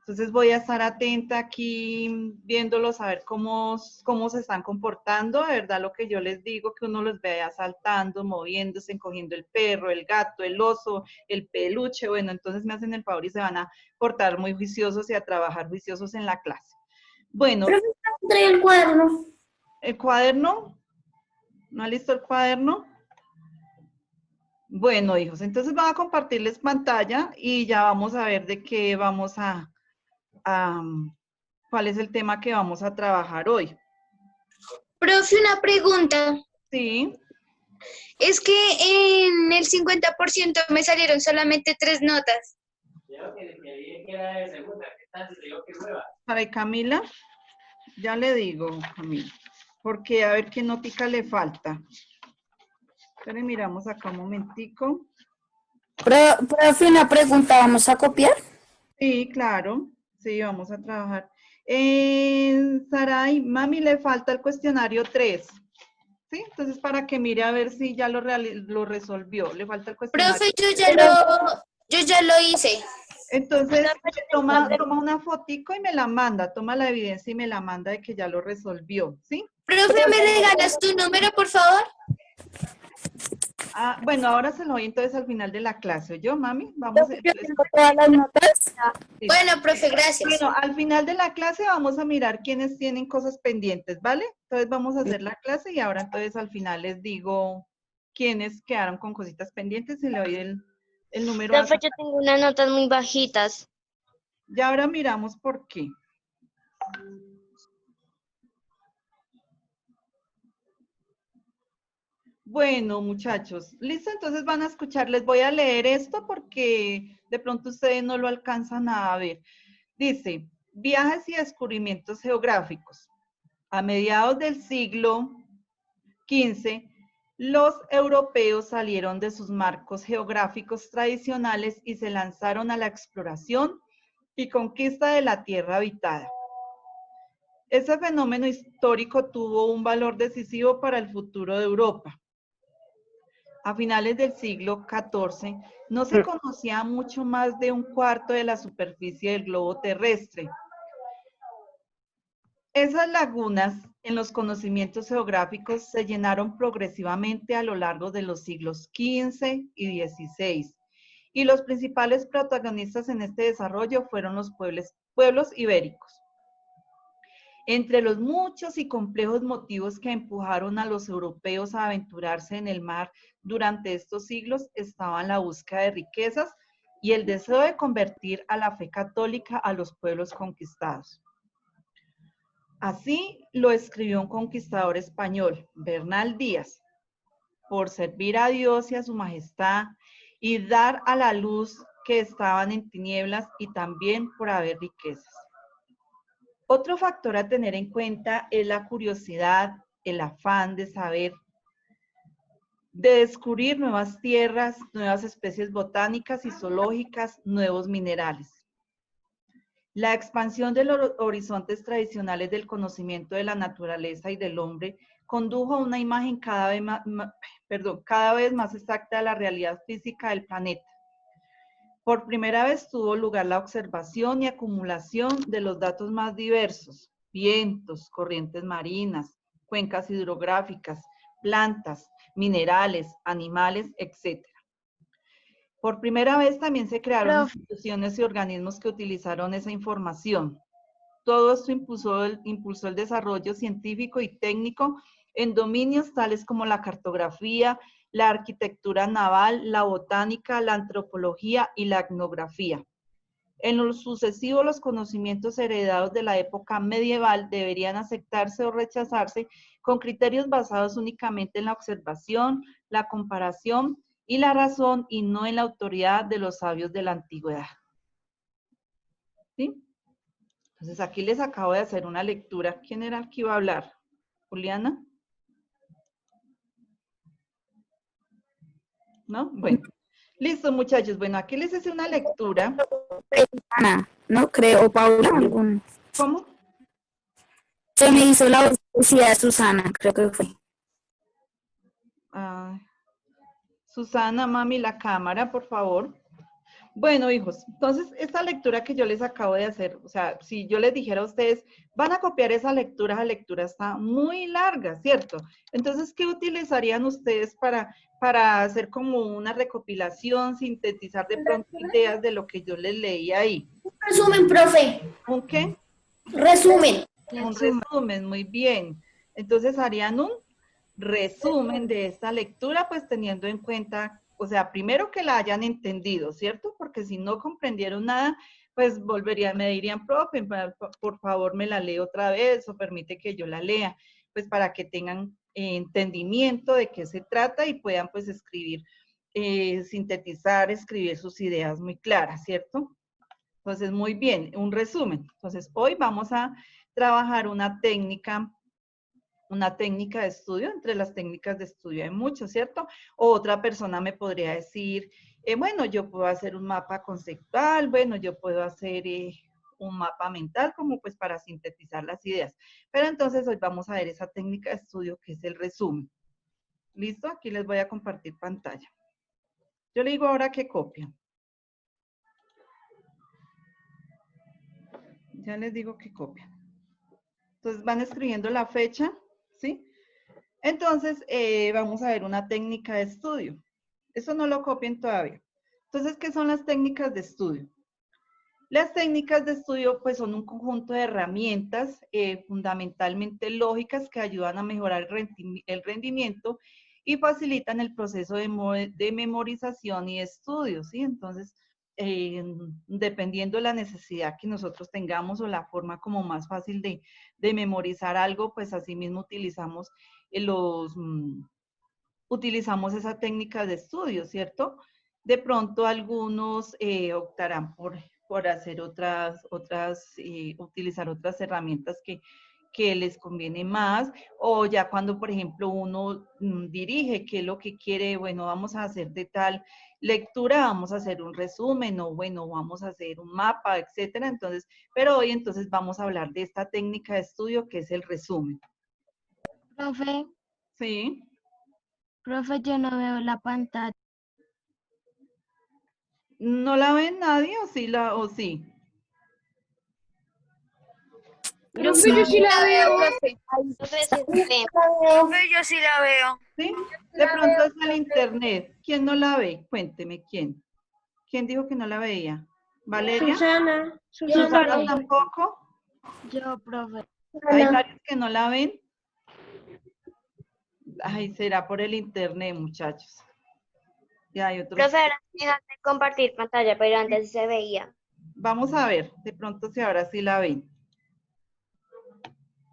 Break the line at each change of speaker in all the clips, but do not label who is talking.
Entonces voy a estar atenta aquí viéndolos a ver cómo se están comportando. De verdad lo que yo les digo, que uno los vea saltando, moviéndose, encogiendo el perro, el gato, el oso, el peluche. Bueno, entonces me hacen el favor y se van a portar muy juiciosos y a trabajar juiciosos en la clase. Bueno.
Profesor, trae el cuaderno.
¿El cuaderno? ¿No ha listo el cuaderno? Bueno, hijos, entonces voy a compartirles pantalla y ya vamos a ver de qué vamos cuál es el tema que vamos a trabajar hoy.
Profe, una pregunta.
Sí.
Es que en el 50% me salieron solamente 3 notas.
Para Camila, ya le digo, Camila, porque a ver qué notica le falta. Pero miramos acá un momentico.
Profe, una pregunta, ¿vamos a copiar?
Sí, claro, sí, vamos a trabajar. Saray, mami, le falta el cuestionario 3. ¿Sí? Entonces, para que mire a ver si ya lo resolvió. Le falta el cuestionario.
Profe, yo ya lo hice.
Entonces, toma una fotico y me la manda. Toma la evidencia y me la manda de que ya lo resolvió. ¿Sí?
Profe, ¿me regalas tu número, por favor?
Ah, bueno, ahora se lo doy entonces al final de la clase. ¿Yo, mami? Vamos.
Yo tengo todas las notas.
Sí.
Bueno, profe, gracias.
Bueno, al final de la clase vamos a mirar quiénes tienen cosas pendientes, ¿vale? Entonces vamos a hacer la clase y ahora entonces al final les digo quiénes quedaron con cositas pendientes y le doy el número.
Profe, yo tengo unas notas muy bajitas.
Ya ahora miramos por qué. Bueno, muchachos, listo, entonces van a escuchar, les voy a leer esto porque de pronto ustedes no lo alcanzan a ver. Dice, viajes y descubrimientos geográficos. A mediados del siglo XV, los europeos salieron de sus marcos geográficos tradicionales y se lanzaron a la exploración y conquista de la tierra habitada. Ese fenómeno histórico tuvo un valor decisivo para el futuro de Europa. A finales del siglo XIV, no se conocía mucho más de un cuarto de la superficie del globo terrestre. Esas lagunas en los conocimientos geográficos se llenaron progresivamente a lo largo de los siglos XV y XVI, y los principales protagonistas en este desarrollo fueron los pueblos ibéricos. Entre los muchos y complejos motivos que empujaron a los europeos a aventurarse en el mar durante estos siglos estaban la búsqueda de riquezas y el deseo de convertir a la fe católica a los pueblos conquistados. Así lo escribió un conquistador español, Bernal Díaz, por servir a Dios y a su majestad y dar a la luz que estaban en tinieblas y también por haber riquezas. Otro factor a tener en cuenta es la curiosidad, el afán de saber, de descubrir nuevas tierras, nuevas especies botánicas y zoológicas, nuevos minerales. La expansión de los horizontes tradicionales del conocimiento de la naturaleza y del hombre condujo a una imagen cada vez más exacta de la realidad física del planeta. Por primera vez tuvo lugar la observación y acumulación de los datos más diversos: vientos, corrientes marinas, cuencas hidrográficas, plantas, minerales, animales, etc. Por primera vez también se crearon instituciones y organismos que utilizaron esa información. Todo esto impulsó el desarrollo científico y técnico en dominios tales como la cartografía, la arquitectura naval, la botánica, la antropología y la etnografía. En lo sucesivo, los conocimientos heredados de la época medieval deberían aceptarse o rechazarse con criterios basados únicamente en la observación, la comparación y la razón, y no en la autoridad de los sabios de la antigüedad. ¿Sí? Entonces aquí les acabo de hacer una lectura. ¿Quién era el que iba a hablar? ¿Juliana? ¿No? Bueno. Listo, muchachos. Bueno, aquí les hice una lectura.
Ana, no creo, o Paula.
¿Cómo?
Se me hizo la voz de Susana, creo que fue.
Susana, mami, la cámara, por favor. Bueno, hijos, entonces esta lectura que yo les acabo de hacer, o sea, si yo les dijera a ustedes, van a copiar esa lectura está muy larga, ¿cierto? Entonces, ¿qué utilizarían ustedes para hacer como una recopilación, sintetizar de pronto ideas de lo que yo les leí ahí?
Resumen, profe.
¿Un qué?
Resumen.
Un resumen, muy bien. Entonces harían un resumen de esta lectura, pues teniendo en cuenta, o sea, primero que la hayan entendido, ¿cierto? Porque si no comprendieron nada, pues me dirían, profe, por favor me la lee otra vez o permite que yo la lea, pues para que tengan entendimiento de qué se trata y puedan pues escribir, sintetizar, escribir sus ideas muy claras, ¿cierto? Entonces, muy bien, un resumen. Entonces, hoy vamos a trabajar una técnica de estudio. Entre las técnicas de estudio hay muchas, ¿cierto? O otra persona me podría decir, bueno, yo puedo hacer un mapa conceptual, bueno, yo puedo hacer un mapa mental, como pues para sintetizar las ideas. Pero entonces hoy vamos a ver esa técnica de estudio que es el resumen. ¿Listo? Aquí les voy a compartir pantalla. Yo le digo ahora que copian. Ya les digo que copian. Entonces van escribiendo la fecha, ¿sí? Entonces vamos a ver una técnica de estudio. Eso no lo copien todavía. Entonces, ¿qué son las técnicas de estudio? Las técnicas de estudio pues son un conjunto de herramientas fundamentalmente lógicas que ayudan a mejorar el rendimiento y facilitan el proceso de memorización y estudio, ¿sí? Entonces, dependiendo de la necesidad que nosotros tengamos o la forma como más fácil de memorizar algo, pues así mismo utilizamos esa técnica de estudio, ¿cierto? De pronto algunos optarán por hacer utilizar otras herramientas que les conviene más, o ya cuando, por ejemplo, uno dirige qué es lo que quiere, bueno, vamos a hacer de tal lectura, vamos a hacer un resumen, o bueno, vamos a hacer un mapa, etcétera. Entonces, pero hoy entonces vamos a hablar de esta técnica de estudio que es el resumen.
Profe,
Sí.
profe, yo no veo la pantalla.
¿No la ven nadie o sí?
Profe, yo sí la veo, profe.
Profe, sí se ve.
Profe, yo sí la veo.
¿Sí? De pronto es el internet. ¿Quién no la ve? Cuénteme, ¿quién? ¿Quién dijo que no la veía? ¿Valeria?
Susana.
¿Susana tampoco?
Yo, profe.
¿Hay varios que no la ven? Ay, será por el internet, muchachos. Ya hay otros.
Profe, ahora déjate compartir pantalla, pero antes sí se veía.
Vamos a ver, de pronto si ahora sí la ven.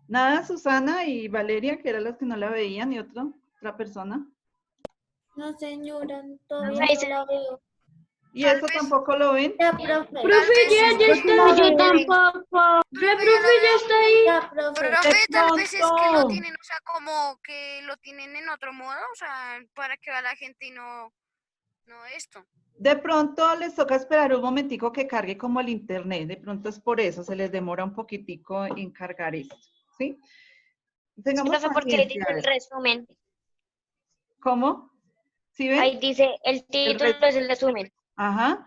Nada, Susana y Valeria, que eran las que no la veían, y otra persona.
No, señora, todavía
Profe,
no la veo.
¿Y
Tal
eso
vez-
tampoco lo ven?
Ya, profe.
Profe, ya
está.
Yo
tampoco.
profe, ya está ahí.
Ya, profe.
Profe, tal vez es que
pronto.
lo tienen, o sea, como que lo tienen en otro modo, o sea, para que vea la gente y no esto.
De pronto les toca esperar un momentico que cargue como el internet. De pronto es por eso, se les demora un poquitico en cargar esto, ¿sí? Tengamos
profe, porque ahí dice
paciencia. A
el
ver.
resumen.
¿Cómo? ¿Sí ven?
Ahí dice, el título es el resumen.
Ajá.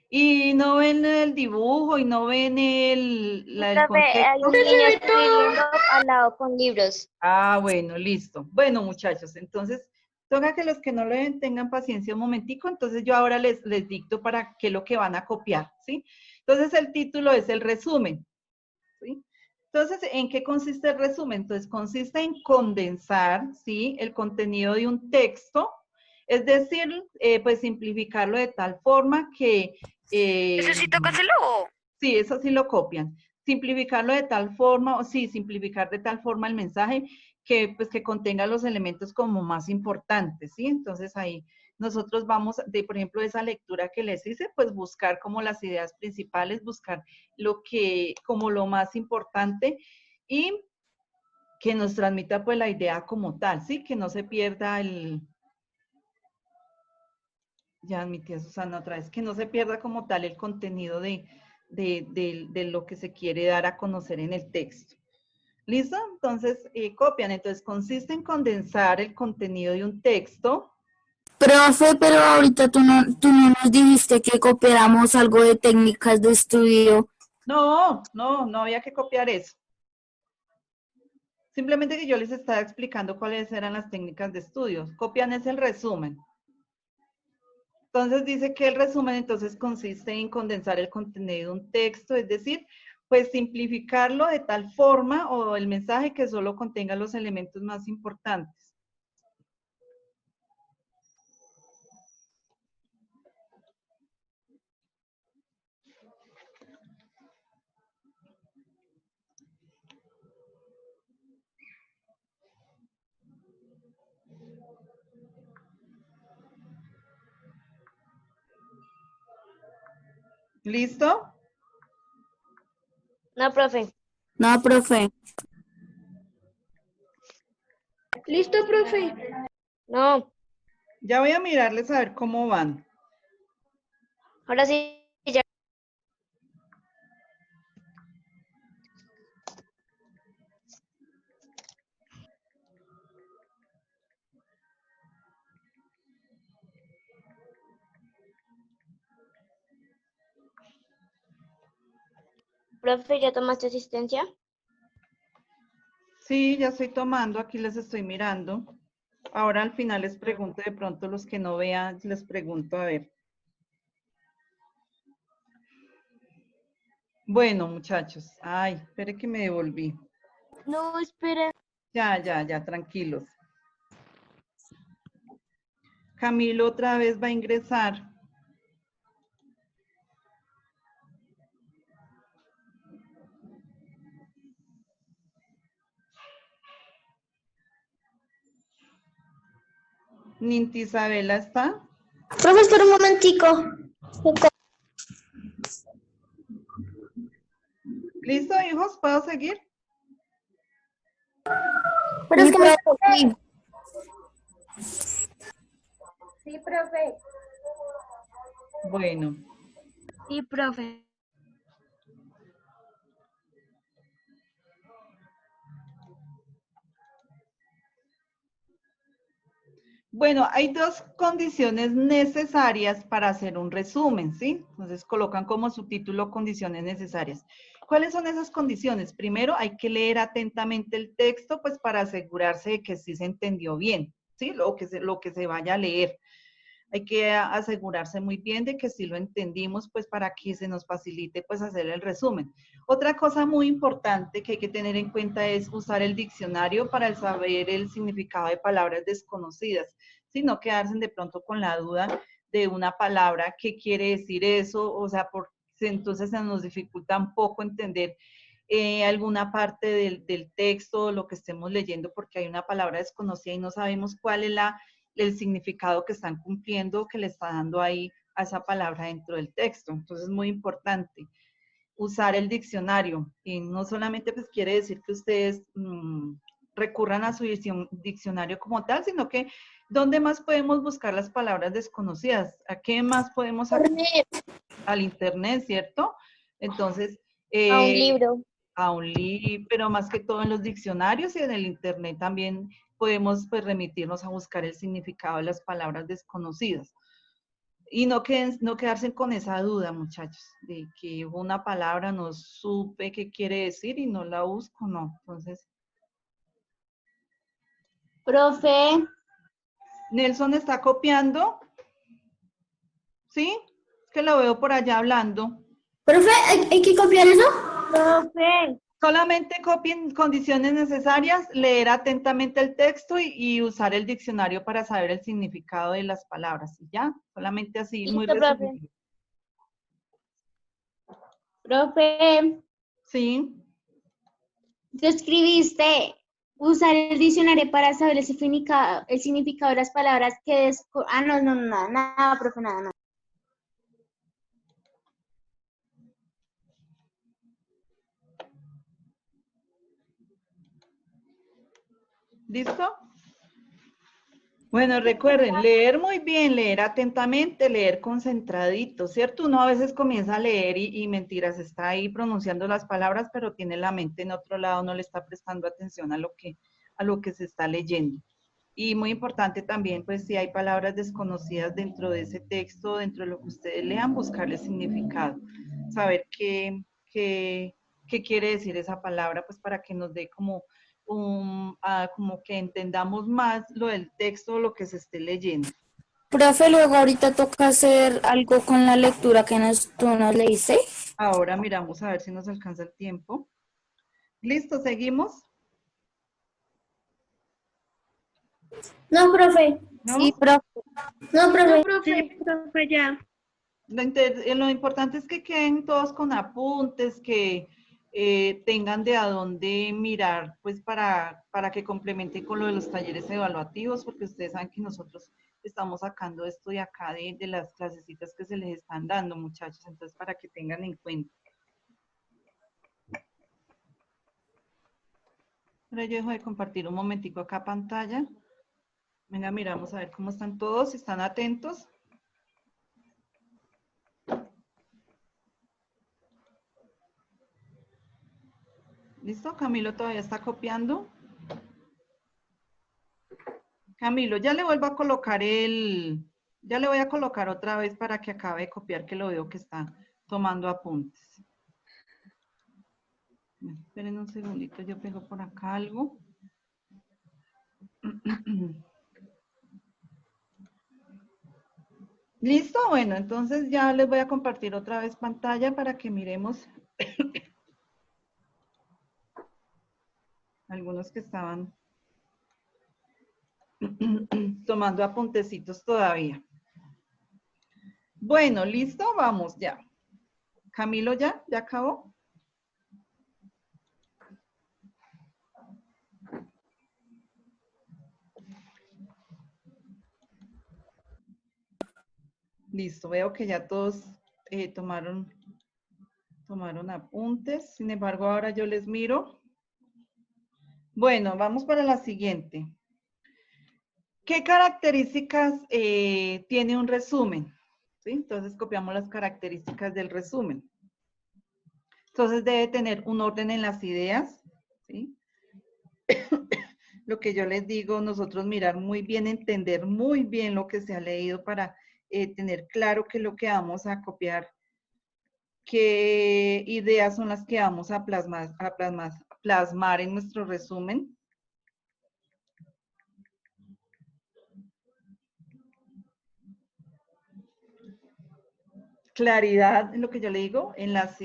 Y no ven el dibujo y no ven el
Profe, hay
contexto.
un niño escribiendo al lado con libros.
Ah, bueno, listo. Bueno, muchachos, entonces toca que los que no lo ven tengan paciencia un momentico. Entonces yo ahora les dicto para qué es lo que van a copiar, ¿sí? Entonces el título es el resumen, ¿sí? Entonces, ¿en qué consiste el resumen? Entonces, consiste en condensar, ¿sí? El contenido de un texto, es decir, pues simplificarlo de tal forma que...
¿Eso sí toca hacerlo o?
Sí, eso sí lo copian. Simplificarlo de tal forma, o sí, simplificar de tal forma el mensaje que, pues, que contenga los elementos como más importantes, ¿sí? Entonces ahí nosotros vamos, por ejemplo, esa lectura que les hice, pues buscar como las ideas principales, buscar como lo más importante y que nos transmita pues la idea como tal, ¿sí? Que no se pierda ya mi tía Susana otra vez, que no se pierda como tal el contenido de lo que se quiere dar a conocer en el texto. ¿Listo? Entonces, copian. Entonces, consiste en condensar el contenido de un texto,
Profe, pero ahorita tú no nos dijiste que copiáramos algo de técnicas de estudio.
No había que copiar eso. Simplemente que yo les estaba explicando cuáles eran las técnicas de estudio. Copian es el resumen. Entonces dice que el resumen entonces consiste en condensar el contenido de un texto, es decir, pues simplificarlo de tal forma o el mensaje que solo contenga los elementos más importantes. ¿Listo?
No, profe.
No, profe.
¿Listo, profe?
No.
Ya voy a mirarles a ver cómo van.
Ahora sí, ya. Profe, ¿ya tomaste asistencia?
Sí, ya estoy tomando, aquí les estoy mirando. Ahora al final les pregunto, de pronto los que no vean, les pregunto a ver. Bueno, muchachos. Ay, espere que me devolví.
No, espera.
Ya, tranquilos. Camilo otra vez va a ingresar. Ninti Isabela está.
Profe, espera un momentico.
¿Listo, hijos? ¿Puedo seguir?
Pero es que
Sí.
Sí, profe.
Bueno.
Sí, profe.
Bueno, hay dos condiciones necesarias para hacer un resumen, ¿sí? Entonces colocan como subtítulo condiciones necesarias. ¿Cuáles son esas condiciones? Primero, hay que leer atentamente el texto, pues para asegurarse de que sí se entendió bien, ¿sí? Lo que se vaya a leer. Hay que asegurarse muy bien de que sí lo entendimos, pues para que se nos facilite, pues hacer el resumen. Otra cosa muy importante que hay que tener en cuenta es usar el diccionario para saber el significado de palabras desconocidas, ¿sí? No quedarse de pronto con la duda de una palabra, qué quiere decir eso, o sea, entonces se nos dificulta un poco entender alguna parte del texto, lo que estemos leyendo, porque hay una palabra desconocida y no sabemos cuál es el significado que están cumpliendo, que le está dando ahí a esa palabra dentro del texto. Entonces es muy importante usar el diccionario. Y no solamente pues quiere decir que ustedes recurran a su diccionario como tal, sino que ¿dónde más podemos buscar las palabras desconocidas? ¿A qué más podemos acceder? Al internet, ¿cierto? Entonces,
A un libro.
a un libro, pero más que todo en los diccionarios y en el internet también podemos pues remitirnos a buscar el significado de las palabras desconocidas. Y no quedarse con esa duda, muchachos, de que una palabra no supe qué quiere decir y no la busco, no. Entonces,
Profe.
Nelson está copiando, ¿sí? Es que lo veo por allá hablando.
Profe, ¿hay que copiar eso? Profe.
Solamente copien condiciones necesarias, leer atentamente el texto y usar el diccionario para saber el significado de las palabras. Y ya, solamente así, muy
Listo, profe.
resumido.
Profe,
Sí,
tú escribiste usar el diccionario para saber el significado de las palabras que no, nada, profe, nada.
¿listo? Bueno, recuerden, leer muy bien, leer atentamente, leer concentradito, ¿cierto? Uno a veces comienza a leer y mentiras, está ahí pronunciando las palabras, pero tiene la mente en otro lado, no le está prestando atención a lo que se está leyendo. Y muy importante también, pues si hay palabras desconocidas dentro de ese texto, dentro de lo que ustedes lean, buscarle significado, saber qué quiere decir esa palabra, pues para que nos dé como como que entendamos más lo del texto o lo que se esté leyendo.
Profe, luego ahorita toca hacer algo con la lectura que tú nos leíste.
Ahora miramos a ver si nos alcanza el tiempo. ¿Listo? ¿Seguimos?
No, profe.
¿No?
Sí, profe.
No, profe.
No, profe, profe, ya.
Lo importante es que queden todos con apuntes, que tengan de a dónde mirar, pues para que complementen con lo de los talleres evaluativos, porque ustedes saben que nosotros estamos sacando esto de acá de las clasecitas que se les están dando, muchachos, entonces para que tengan en cuenta. Ahora yo dejo de compartir un momentico acá pantalla. Venga, miramos a ver cómo están todos, si están atentos. ¿Listo? Camilo todavía está copiando. Camilo, ya le vuelvo a colocar ya le voy a colocar otra vez para que acabe de copiar, que lo veo que está tomando apuntes. Esperen un segundito, yo pego por acá algo. ¿Listo? Bueno, entonces ya les voy a compartir otra vez pantalla para que miremos algunos que estaban tomando apuntecitos todavía. Bueno, ¿listo? Vamos ya. Camilo, ¿ya? ¿Ya acabó? Listo, veo que ya todos tomaron apuntes. Sin embargo, ahora yo les miro. Bueno, vamos para la siguiente. ¿Qué características tiene un resumen? ¿Sí? Entonces copiamos las características del resumen. Entonces debe tener un orden en las ideas, ¿sí? Lo que yo les digo, nosotros mirar muy bien, entender muy bien lo que se ha leído para tener claro qué es lo que vamos a copiar, qué ideas son las que vamos a plasmar en nuestro resumen. Claridad en lo que yo le digo, en las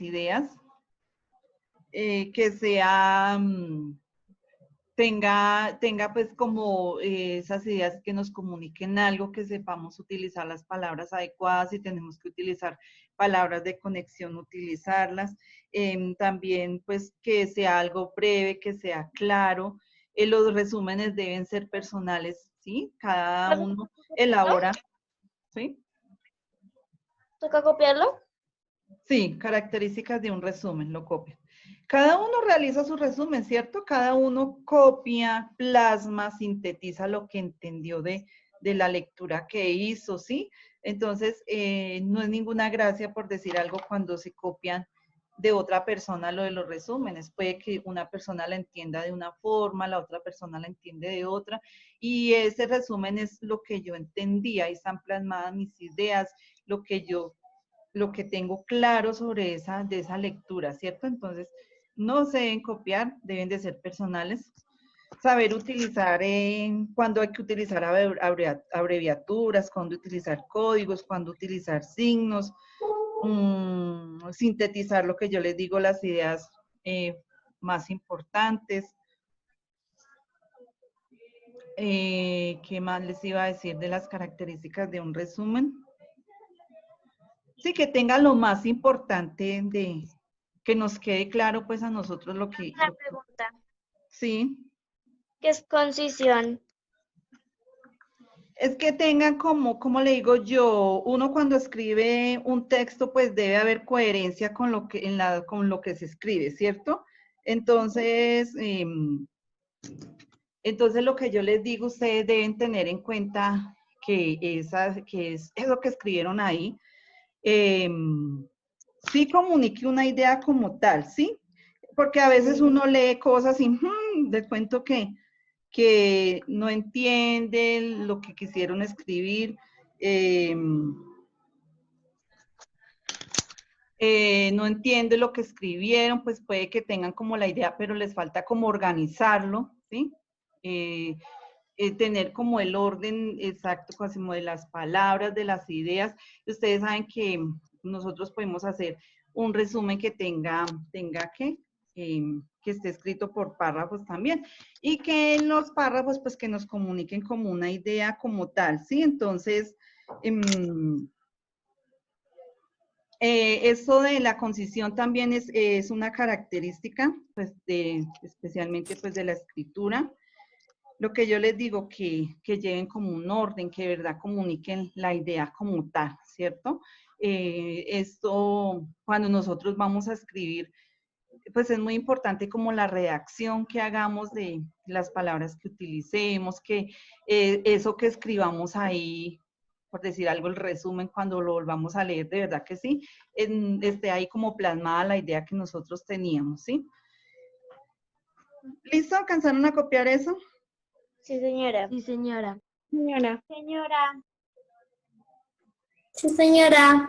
ideas, que sea, tenga pues como esas ideas que nos comuniquen algo, que sepamos utilizar las palabras adecuadas, si tenemos que utilizar palabras de conexión, utilizarlas. También pues que sea algo breve, que sea claro. Los resúmenes deben ser personales, ¿sí? Cada uno elabora, ¿sí?
¿Toca copiarlo?
Sí, características de un resumen, lo copian. Cada uno realiza su resumen, ¿cierto? Cada uno copia, plasma, sintetiza lo que entendió de la lectura que hizo, ¿sí? Entonces, no es ninguna gracia por decir algo cuando se copian de otra persona lo de los resúmenes. Puede que una persona la entienda de una forma, la otra persona la entiende de otra, y ese resumen es lo que yo entendía, ahí están plasmadas mis ideas, lo que tengo claro sobre de esa lectura, ¿cierto? Entonces, no se deben copiar, deben de ser personales. Saber utilizar, cuando hay que utilizar abreviaturas, cuando utilizar códigos, cuando utilizar signos, sintetizar lo que yo les digo, las ideas más importantes. ¿Qué más les iba a decir de las características de un resumen? Sí, que tenga lo más importante que nos quede claro pues a nosotros lo que...
Una pregunta.
Sí,
¿Qué es concisión?
es que tenga como le digo yo, uno cuando escribe un texto pues debe haber coherencia con lo que, con lo que se escribe, ¿cierto? Entonces, entonces lo que yo les digo, ustedes deben tener en cuenta que es eso que escribieron ahí, sí comunique una idea como tal, ¿sí? Porque a veces uno lee cosas y les cuento que que no entiende lo que quisieron escribir, no entiende lo que escribieron, pues puede que tengan como la idea, pero les falta como organizarlo, ¿sí? Tener como el orden exacto, como de las palabras, de las ideas. Ustedes saben que nosotros podemos hacer un resumen que tenga que esté escrito por párrafos también, y que en los párrafos, pues que nos comuniquen como una idea como tal, ¿sí? Entonces, eso de la concisión también es una característica, pues, especialmente pues de la escritura. Lo que yo les digo, que lleven como un orden, que de verdad comuniquen la idea como tal, ¿cierto? Esto, cuando nosotros vamos a escribir, pues es muy importante como la redacción que hagamos de las palabras que utilicemos, que eso que escribamos ahí, por decir algo, el resumen, cuando lo volvamos a leer, de verdad que sí, esté ahí como plasmada la idea que nosotros teníamos, ¿sí? ¿Listo? ¿Alcanzaron a copiar eso?
Sí, señora.
Sí, señora.
Señora. Señora.
Sí, señora.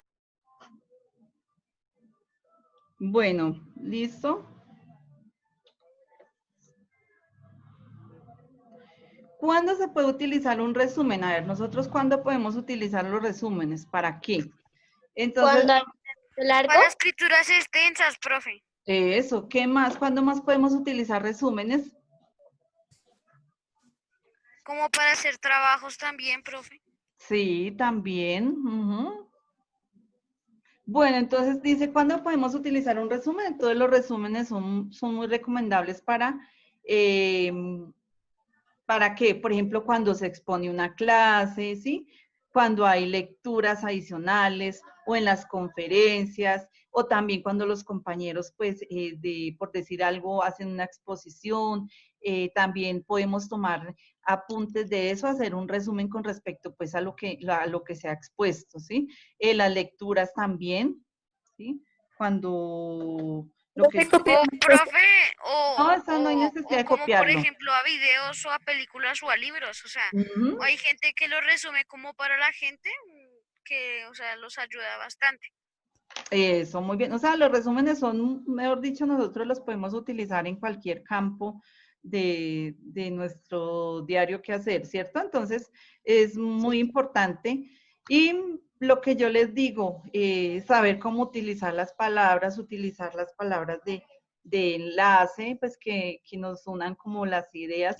Bueno, ¿listo? ¿Cuándo se puede utilizar un resumen? A ver, nosotros ¿cuándo podemos utilizar los resúmenes? ¿Para qué? Entonces,
Cuando hay un texto largo,
Para escrituras extensas, profe.
eso, ¿qué más? ¿Cuándo más podemos utilizar resúmenes?
Como para hacer trabajos también, profe.
Sí, también. Bueno, entonces dice, ¿cuándo podemos utilizar un resumen? Entonces los resúmenes son muy recomendables ¿para qué? Por ejemplo, cuando se expone una clase, ¿sí? Cuando hay lecturas adicionales o en las conferencias, o también cuando los compañeros, pues, por decir algo, hacen una exposición. También podemos tomar apuntes de eso, hacer un resumen con respecto, pues, a lo que se ha expuesto, ¿sí? Las lecturas también, ¿sí? Cuando lo que...
O, profe,
No, esa no hay necesidad
o
de
como por
copiarlo.
ejemplo a videos o a películas o a libros. O sea,
Ujú.
hay gente que lo resume como para la gente que, o sea, los ayuda bastante.
Eso, muy bien. O sea, los resúmenes son, mejor dicho, nosotros los podemos utilizar en cualquier campo de nuestro diario que hacer, ¿cierto? Entonces, es muy importante. Y lo que yo les digo, saber cómo utilizar las palabras de enlace, pues que nos unan como las ideas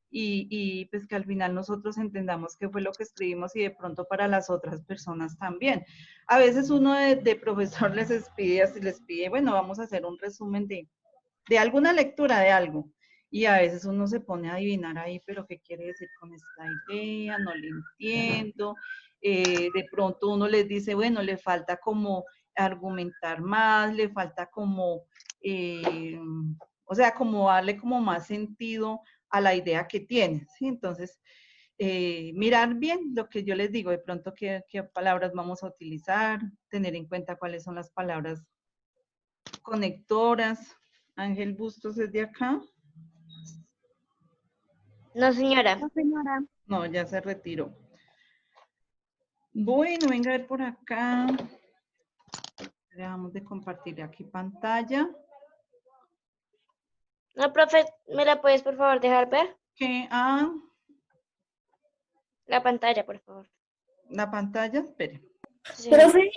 y pues que al final nosotros entendamos qué fue lo que escribimos y de pronto para las otras personas también. A veces uno de profesor les pide, bueno, vamos a hacer un resumen de alguna lectura de algo. Y a veces uno se pone a adivinar ahí, pero ¿qué quiere decir con esta idea? No le entiendo. De pronto uno les dice, bueno, le falta como argumentar más, le falta como, o sea, como darle como más sentido a la idea que tiene, ¿sí? Entonces, mirar bien lo que yo les digo, de pronto qué palabras vamos a utilizar, tener en cuenta cuáles son las palabras conectoras. Ángel Bustos es de acá.
no, señora.
No, señora.
No, ya se retiró. Bueno, venga a ver por acá. Dejamos de compartir aquí pantalla.
No, profe, ¿me la puedes por favor dejar ver?
Que
La pantalla, por favor.
la pantalla, espere.
Sí, señora.
Profe,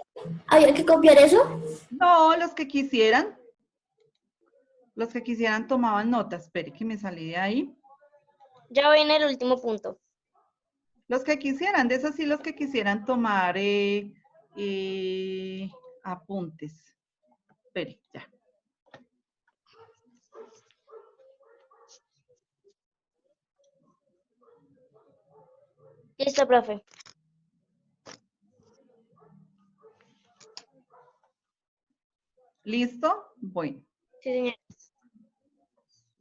¿había que copiar eso?
No, los que quisieran tomaban notas. Espere que me salí de ahí.
Ya voy en el último punto.
Los que quisieran, de esos sí, los que quisieran tomar apuntes. Espere, ya.
Listo, profe.
¿Listo? Bueno.
Sí, señora.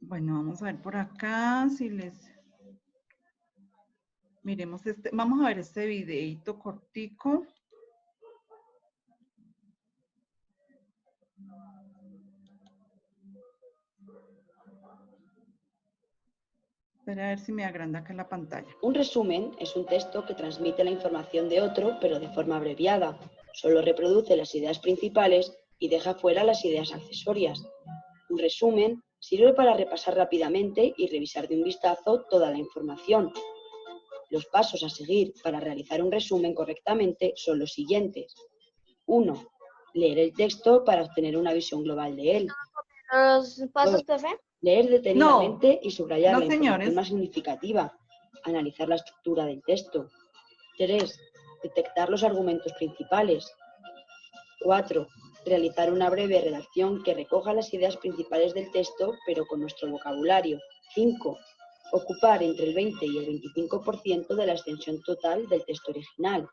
Bueno, vamos a ver por acá si les... Miremos vamos a ver este videito cortico. Espera a ver si me agranda acá la pantalla.
Un resumen es un texto que transmite la información de otro, pero de forma abreviada. Solo reproduce las ideas principales y deja fuera las ideas accesorias. Un resumen sirve para repasar rápidamente y revisar de un vistazo toda la información. Los pasos a seguir para realizar un resumen correctamente son los siguientes. 1. Leer el texto para obtener una visión global de él.
¿Los pasos,
2.
profe?
Leer detenidamente y subrayar
no,
la información
señores.
más significativa. Analizar la estructura del texto. 3. Detectar los argumentos principales. 4. Realizar una breve redacción que recoja las ideas principales del texto, pero con nuestro vocabulario. 5. Ocupar entre el 20 y el 25% de la extensión total del texto original.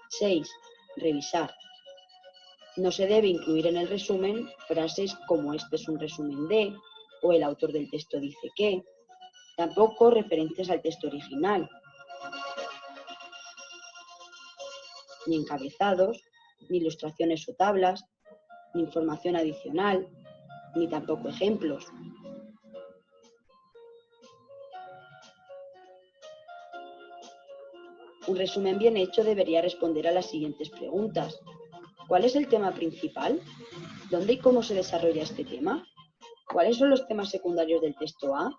6. Revisar. No se debe incluir en el resumen frases como "este es un resumen de", o "el autor del texto dice que". Tampoco referencias al texto original, ni encabezados, ni ilustraciones o tablas, ni información adicional, ni tampoco ejemplos. Un resumen bien hecho debería responder a las siguientes preguntas. ¿Cuál es el tema principal? ¿Dónde y cómo se desarrolla este tema? ¿Cuáles son los temas secundarios del texto A?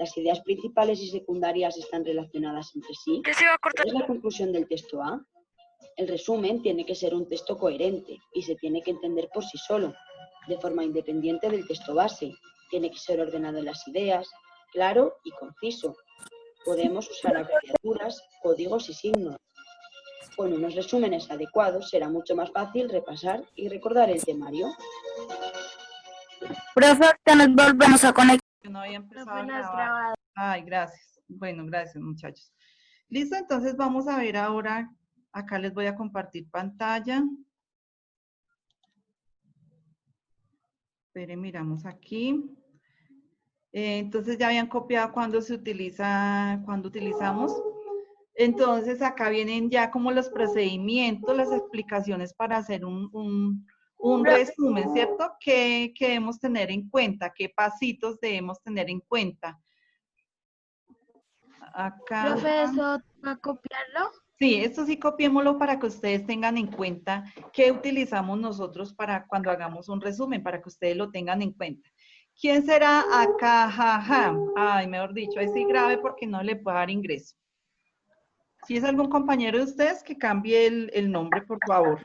¿Las ideas principales y secundarias están relacionadas entre sí?
¿Qué se va a cortar?
¿Cuál es la conclusión del texto A? El resumen tiene que ser un texto coherente y se tiene que entender por sí solo, de forma independiente del texto base. Tiene que ser ordenado en las ideas, claro y conciso. Podemos usar abreviaturas, códigos y signos. Con unos resúmenes adecuados será mucho más fácil repasar y recordar el temario.
Profe, ahorita nos volvemos a conectar.
Yo no había empezado
Profe,
a
no has
grabar.
grabado.
Ay, gracias. Bueno, gracias, muchachos. Listo, entonces vamos a ver ahora. Acá les voy a compartir pantalla. Esperen, miramos aquí. Entonces ya habían copiado cuando se utiliza, cuando utilizamos. Entonces acá vienen ya como los procedimientos, las explicaciones para hacer un resumen, ¿cierto? ¿Qué debemos tener en cuenta? ¿Qué pasitos debemos tener en cuenta? Acá.
Profe, ¿eso toca copiarlo?
Sí, esto sí copiémoslo para que ustedes tengan en cuenta qué utilizamos nosotros para cuando hagamos un resumen, para que ustedes lo tengan en cuenta. ¿Quién será acá? Jaja. Ay, mejor dicho, ahí sí grave porque no le puedo dar ingreso. Si es algún compañero de ustedes, que cambie el nombre, por favor.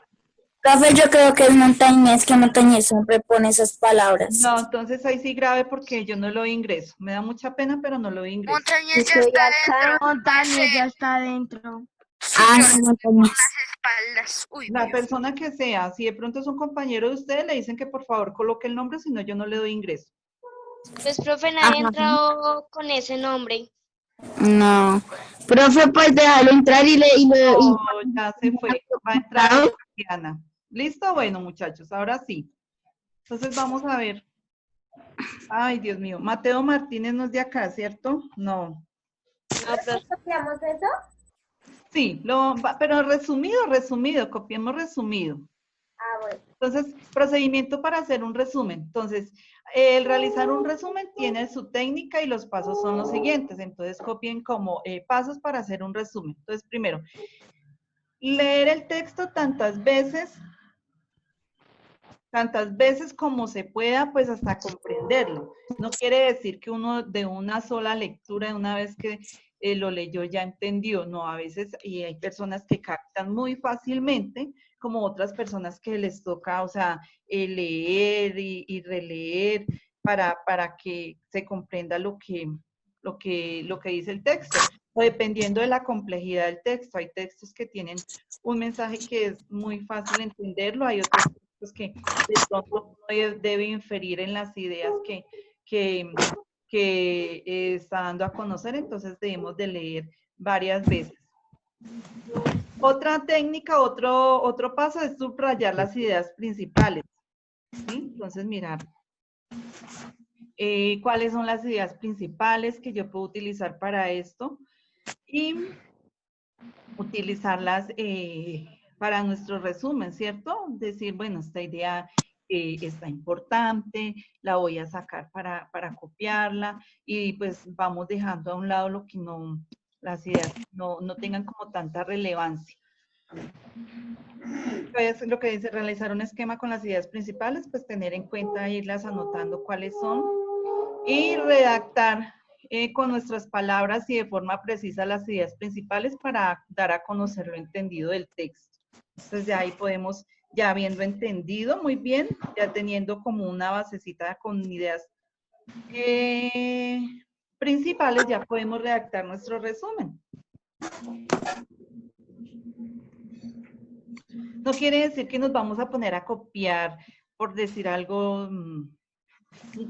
Profe, yo creo que es Montañez, que Montañez siempre pone esas palabras.
No, entonces ahí sí grave porque yo no lo doy ingreso. Me da mucha pena, pero no lo doy ingreso.
Montañez ya está dentro.
Montañez ya está adentro.
Ah,
Señor,
no, Montañez.
las espaldas. Uy,
La
Dios.
persona que sea, si de pronto es un compañero de ustedes, le dicen que por favor coloque el nombre, si no yo no le doy ingreso.
Pues, profe, nadie
Ajá.
entró con ese nombre.
No. Profe, pues déjalo entrar y
No, ya se fue. Va a entrar Diana. ¿Listo? Bueno, muchachos, ahora sí. Entonces vamos a ver. Ay, Dios mío. Mateo Martínez no es de acá, ¿cierto? No.
¿Copiamos eso?
Sí, pero resumido, copiemos resumido.
Ah, bueno.
Entonces, procedimiento para hacer un resumen. Entonces, el realizar un resumen tiene su técnica y los pasos son los siguientes. Entonces, copien como pasos para hacer un resumen. Entonces, primero, leer el texto tantas veces como se pueda, pues hasta comprenderlo. No quiere decir que uno de una sola lectura, de una vez que lo leyó, ya entendió. No, a veces, y hay personas que captan muy fácilmente, como otras personas que les toca, o sea, leer y releer para que se comprenda lo que dice el texto. O dependiendo de la complejidad del texto, hay textos que tienen un mensaje que es muy fácil entenderlo, hay otros textos que de pronto uno debe inferir en las ideas que está dando a conocer, entonces debemos de leer varias veces. Otra técnica, otro paso es subrayar las ideas principales. ¿Sí? Entonces, mirar cuáles son las ideas principales que yo puedo utilizar para esto y utilizarlas para nuestro resumen, ¿cierto? Decir, bueno, esta idea está importante, la voy a sacar para copiarla y pues vamos dejando a un lado lo que no, las ideas no tengan como tanta relevancia. Pues lo que dice, realizar un esquema con las ideas principales, pues tener en cuenta, irlas anotando cuáles son y redactar con nuestras palabras y de forma precisa las ideas principales para dar a conocer lo entendido del texto. Entonces ya ahí podemos, ya habiendo entendido muy bien, ya teniendo como una basecita con ideas principales, ya podemos redactar nuestro resumen. No quiere decir que nos vamos a poner a copiar, por decir algo.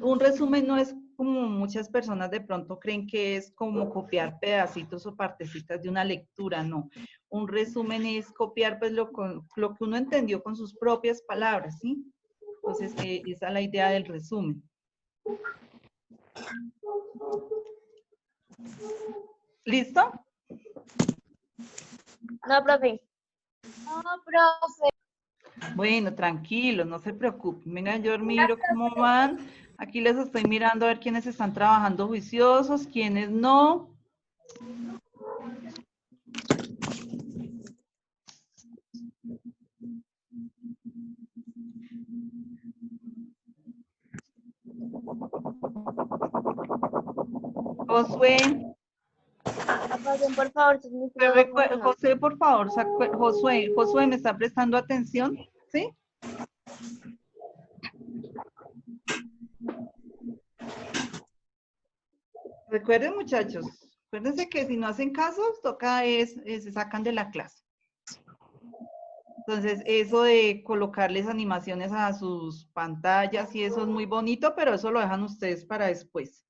Un resumen no es como muchas personas de pronto creen que es como copiar pedacitos o partecitas de una lectura, no. Un resumen es copiar pues lo que uno entendió con sus propias palabras, ¿sí? Entonces, esa es la idea del resumen. ¿Listo?
No, profe.
No, profe.
Bueno, tranquilos, no se preocupen. Venga, yo miro cómo van. Aquí les estoy mirando a ver quiénes están trabajando juiciosos, quiénes no. Josué,
Apaguen, por favor, sus micrófonos.
José, por favor, Josué, ¿me está prestando atención? ¿Sí? Recuerden, muchachos, acuérdense que si no hacen caso, se sacan de la clase. Entonces, eso de colocarles animaciones a sus pantallas y eso es muy bonito, pero eso lo dejan ustedes para después.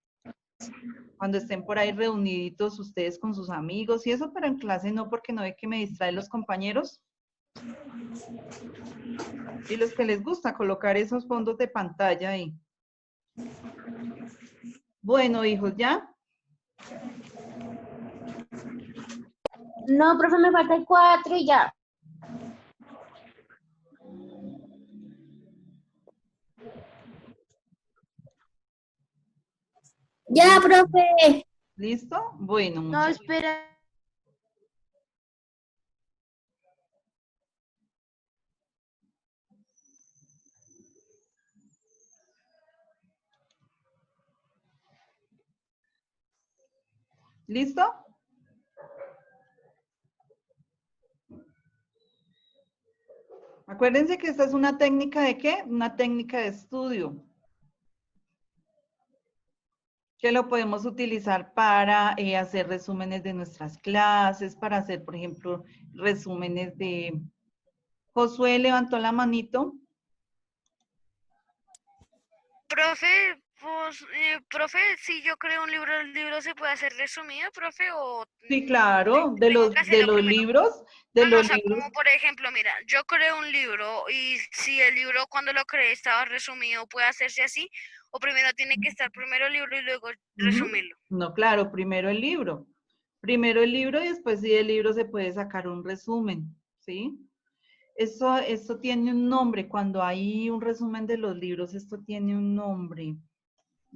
Cuando estén por ahí reuniditos ustedes con sus amigos y eso, pero en clase no, porque no ve que me distraen los compañeros. Y los que les gusta colocar esos fondos de pantalla ahí. Bueno, hijos, ¿ya?
No, profe, me falta el 4 y ya.
Ya, profe.
¿Listo? Bueno,
No,
muchachos.
espera.
¿Listo? Acuérdense que esta es una técnica ¿de qué? Una técnica de estudio. Que lo podemos utilizar para hacer resúmenes de nuestras clases, para hacer, por ejemplo, resúmenes de... Josué levantó la manito.
Profe, pues, profe, si yo creo un libro, ¿el libro se puede hacer resumido, profe? ¿O
Sí, claro,
tengo que
de
hacerlo
los
primero?
libros,
No, o sea, como por ejemplo, mira, yo creo un libro y si el libro cuando lo creé estaba resumido, ¿puede hacerse así? ¿O primero tiene que estar primero el libro y luego resumirlo?
No, claro, primero el libro. Primero el libro y después sí del libro se puede sacar un resumen, ¿sí? Esto tiene un nombre. Cuando hay un resumen de los libros, esto tiene un nombre.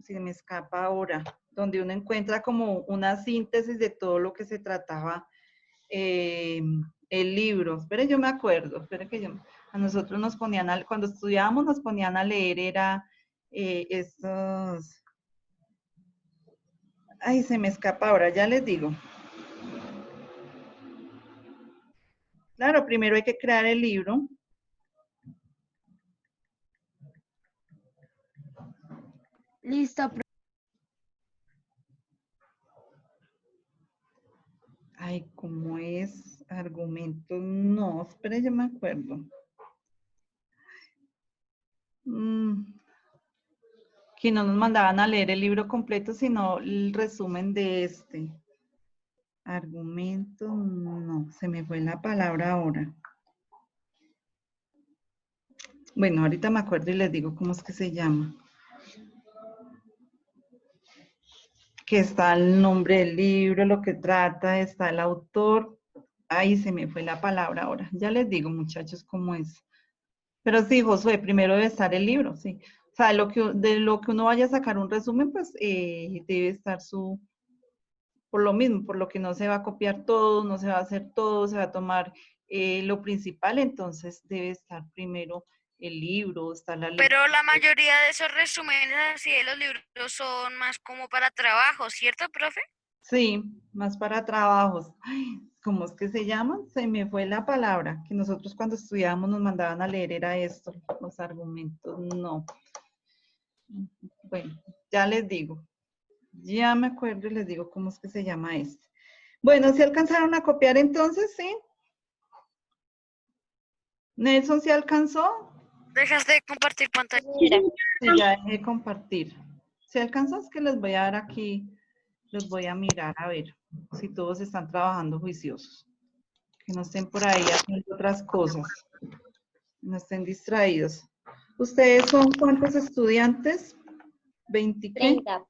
Se me escapa ahora. Donde uno encuentra como una síntesis de todo lo que se trataba el libro. Esperen, yo me acuerdo. Esperen que a nosotros nos ponían, cuando estudiábamos nos ponían a leer, era estos... Ay, se me escapa ahora, ya les digo. Claro, primero hay que crear el libro.
Listo, profe.
Ay, ¿cómo es? Argumentos, no, espera, yo me acuerdo. Que no nos mandaban a leer el libro completo, sino el resumen de este. Argumento, no, se me fue la palabra ahora. Bueno, ahorita me acuerdo y les digo cómo es que se llama. Que está el nombre del libro, lo que trata, está el autor. Ay, se me fue la palabra ahora. Ya les digo, muchachos, cómo es. Pero sí, Josué, primero debe estar el libro, sí. O sea, de lo que uno vaya a sacar un resumen, pues debe estar por lo mismo, por lo que no se va a copiar todo, no se va a hacer todo, se va a tomar lo principal, entonces debe estar primero el libro, está la lectura.
Pero la mayoría de esos resúmenes así de los libros son más como para trabajo, ¿cierto, profe?
Sí, más para trabajos. Ay, ¿cómo es que se llaman? Se me fue la palabra, que nosotros cuando estudiábamos nos mandaban a leer, era esto, los argumentos, no. Bueno, ya les digo, ya me acuerdo y les digo cómo es que se llama este. Bueno, ¿se alcanzaron a copiar entonces? ¿Sí? ¿Nelson se alcanzó?
Dejas de compartir pantalla.
Sí, ya dejé de compartir. ¿Se alcanzó? Es que les voy a dar aquí, los voy a mirar a ver si todos están trabajando juiciosos. Que no estén por ahí haciendo otras cosas. No estén distraídos. ¿Ustedes son cuántos estudiantes? ¿20 qué?
30.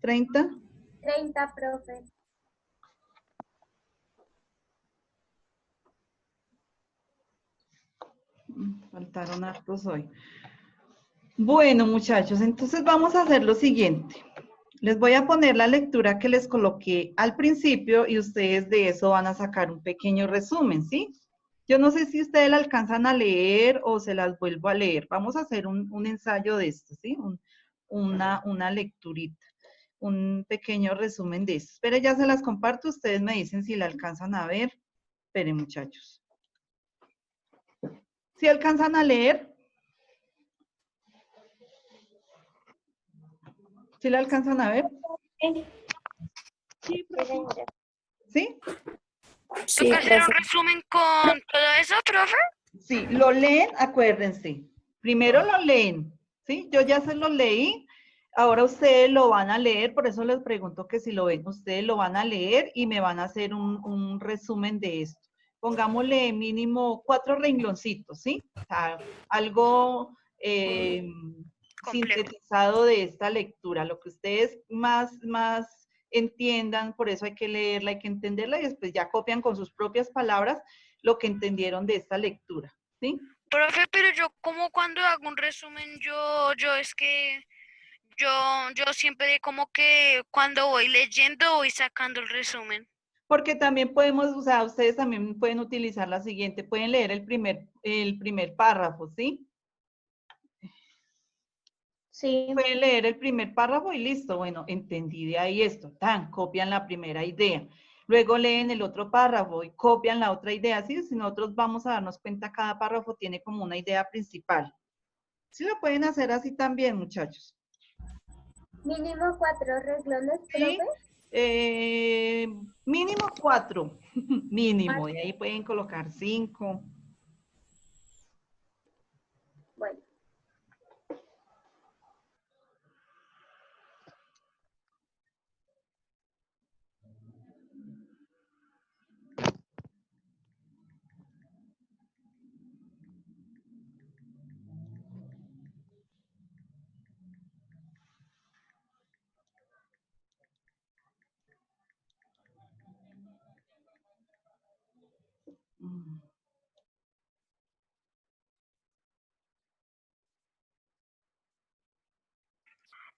¿30?
30, profe.
Faltaron hartos hoy. Bueno, muchachos, entonces vamos a hacer lo siguiente. Les voy a poner la lectura que les coloqué al principio y ustedes de eso van a sacar un pequeño resumen, ¿sí? Yo no sé si ustedes la alcanzan a leer o se las vuelvo a leer. Vamos a hacer un ensayo de esto, ¿sí? Una lecturita, un pequeño resumen de esto. Pero ya se las comparto, ustedes me dicen si la alcanzan a ver. Esperen, muchachos. ¿Sí alcanzan a leer? ¿Sí la alcanzan a ver?
Sí, profe.
¿Sí?
Sí,
¿Toca hacer un
profe.
resumen con todo eso, profe?
Sí, lo leen, acuérdense. Primero lo leen, ¿sí? Yo ya se lo leí, ahora ustedes lo van a leer, por eso les pregunto que si lo ven, ustedes lo van a leer y me van a hacer un resumen de esto. Pongámosle mínimo 4 rengloncitos, ¿sí? O sea, algo
Complejo.
sintetizado de esta lectura, lo que ustedes más entiendan, por eso hay que leerla, hay que entenderla y después ya copian con sus propias palabras lo que entendieron de esta lectura, ¿sí?
Profe, pero yo como cuando hago un resumen, yo es que yo siempre como que cuando voy leyendo voy sacando el resumen.
Porque también podemos, o sea, ustedes también pueden utilizar la siguiente, pueden leer el primer párrafo, ¿sí?
Sí.
Pueden leer el primer párrafo y listo, bueno, entendí de ahí esto, tan, copian la primera idea. Luego leen el otro párrafo y copian la otra idea, ¿sí? Si nosotros vamos a darnos cuenta, cada párrafo tiene como una idea principal. Sí lo pueden hacer así también, muchachos.
Mínimo 4 renglones,
Sí,
profe.
mínimo 4, mínimo, y ahí pueden colocar 5.
Bueno.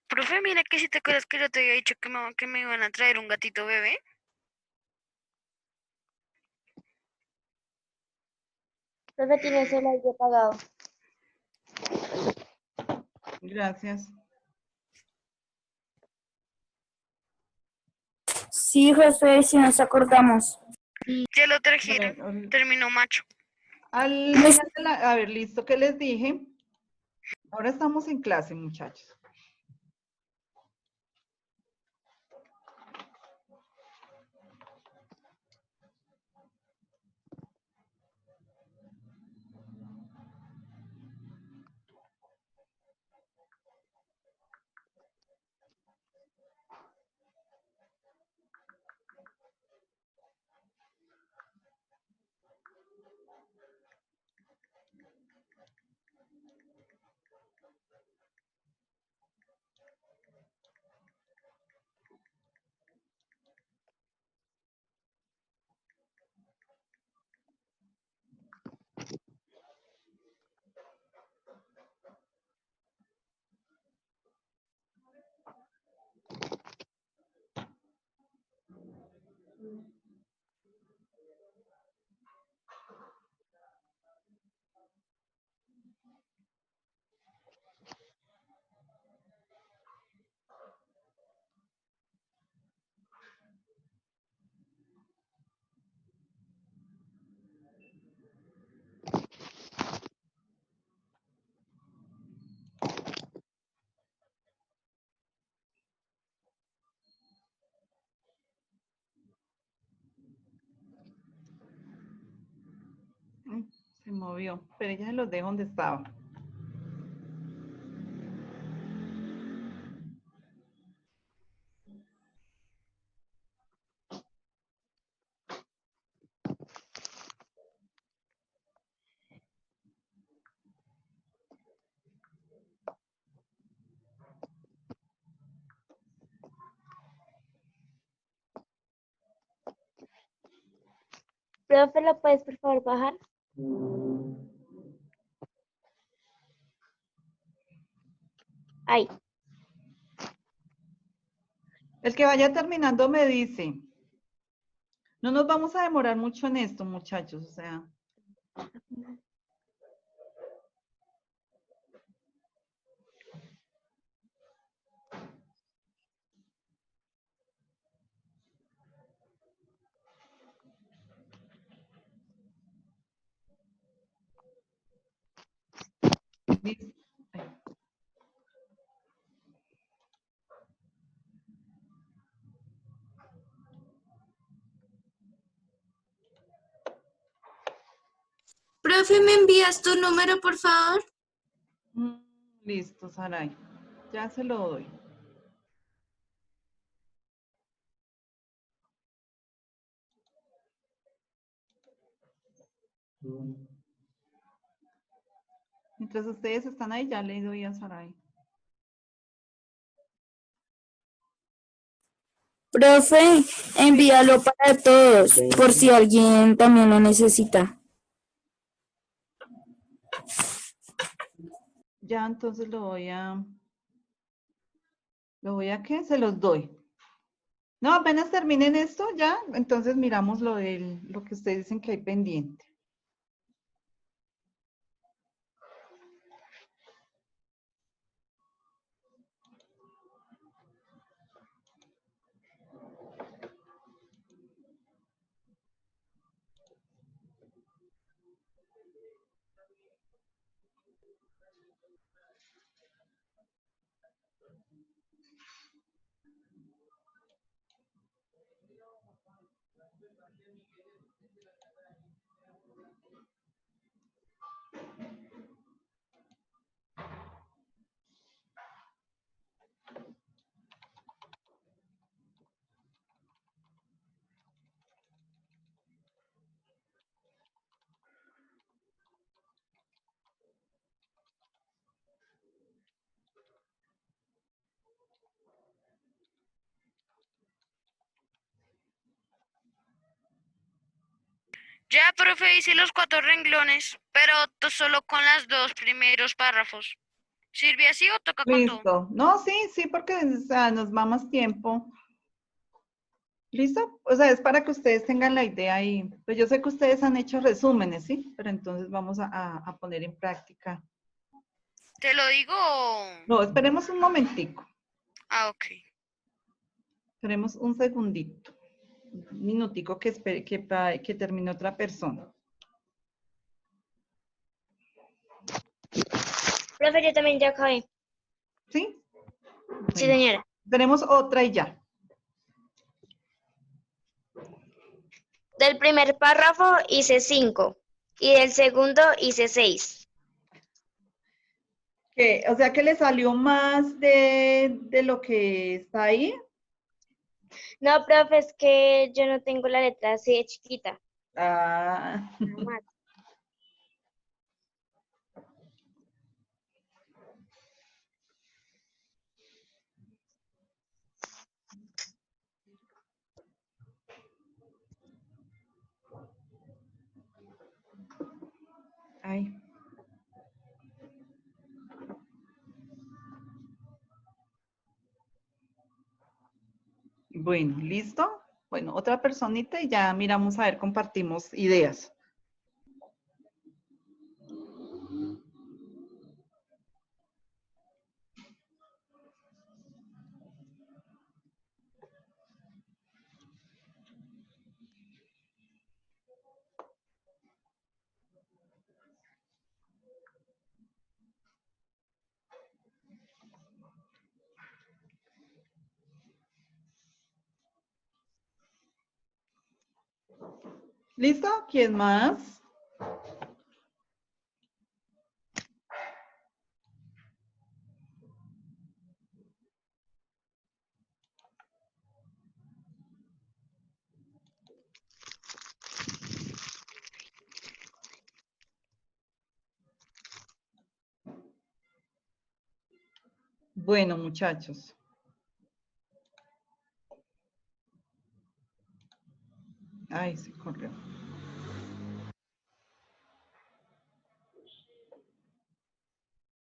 Profe, mira que si te acuerdas que yo te había dicho que me iban a traer un gatito bebé.
Profe, tienes el aire apagado.
Gracias.
Sí, Josué, sí nos acordamos.
Ya lo trajeron.
Bueno,
Terminó macho.
al
Pues,
final a ver, listo, ¿qué les dije? Ahora estamos en clase, muchachos. movió, pero ella se los dejo donde estaba.
Profe, ¿lo puedes por favor bajar? Ahí.
El que vaya terminando me dice. No nos vamos a demorar mucho en esto, muchachos, o sea. Listo.
Profe, ¿me envías tu número, por favor?
Listo, Saray. Ya se lo doy. Mientras ustedes están ahí, ya le doy a Saray.
Profe, envíalo para todos, por si alguien también lo necesita.
Ya entonces lo voy a... ¿Lo voy a qué? Se los doy. No, apenas terminen esto ya, entonces miramos lo que ustedes dicen que hay pendiente.
Ya, profe, hice los 4 renglones, pero solo con las 2 primeros párrafos. ¿Sirve así o toca con todo?
Listo. No, sí, sí, porque o sea, nos va más tiempo. ¿Listo? O sea, es para que ustedes tengan la idea y pues yo sé que ustedes han hecho resúmenes, ¿sí? Pero entonces vamos a poner en práctica.
¿Te lo digo o...?
No, esperemos un momentico.
Ah, ok.
Esperemos un segundito. Un minutico que espere que termine otra persona.
Profe, yo también ya acabé.
¿Sí?
Sí,
Bueno,
señora.
tenemos otra y ya.
Del primer párrafo hice 5 y del segundo hice 6.
O sea que le salió más de lo que está ahí.
No, profe, es que yo no tengo la letra así de chiquita.
Ah,
Nada más.
ay. Bueno, ¿listo? Bueno, otra personita y ya miramos a ver, compartimos ideas. ¿Listo? ¿Quién más? Bueno, muchachos. Ay, se corrió.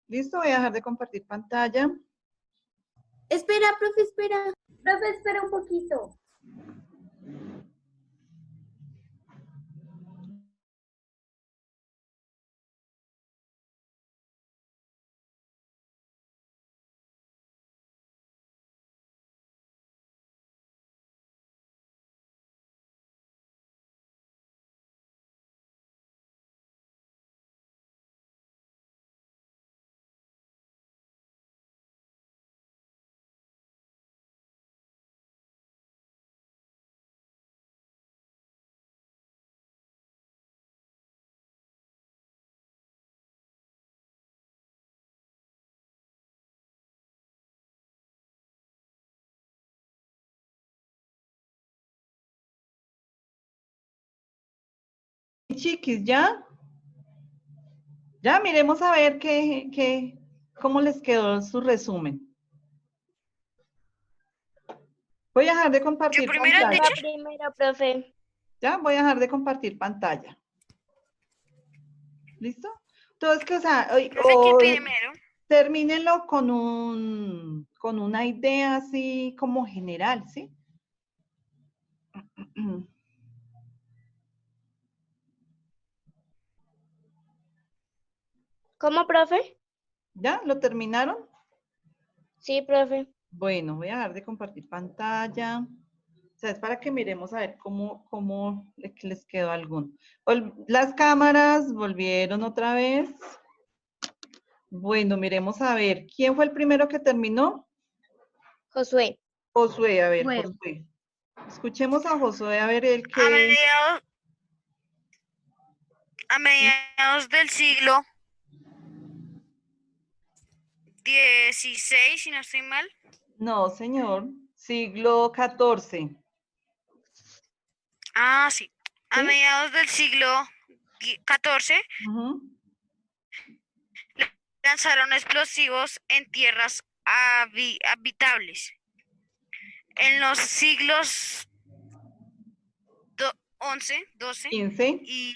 Listo, voy a dejar de compartir pantalla.
Espera, profe, espera. Profe, espera un poquito.
Chiquis, ¿ya? Ya, miremos a ver cómo les quedó su resumen. Voy a dejar de
Yo
compartir
primero,
pantalla.
La
teacher.
primera, profe.
Ya, voy a dejar de compartir pantalla. ¿Listo? Entonces, que, o sea,
Profe, ¿quién primero?
termínenlo con una idea así como general, ¿sí?
¿Cómo, profe?
¿Ya? ¿Lo terminaron?
Sí, profe.
Bueno, voy a dejar de compartir pantalla. O sea, es para que miremos a ver cómo les quedó alguno. Las cámaras volvieron otra vez. Bueno, miremos a ver. ¿Quién fue el primero que terminó?
Josué.
Josué, a ver,
Bueno.
Josué. Escuchemos a Josué a ver el
A
que...
mediados del siglo XVI, si no estoy mal.
No, señor. Siglo XIV.
Ah, sí. A
¿Sí?
mediados del siglo XIV
Ujú.
lanzaron explosivos en tierras habitables. En los siglos 11, 12
15.
y...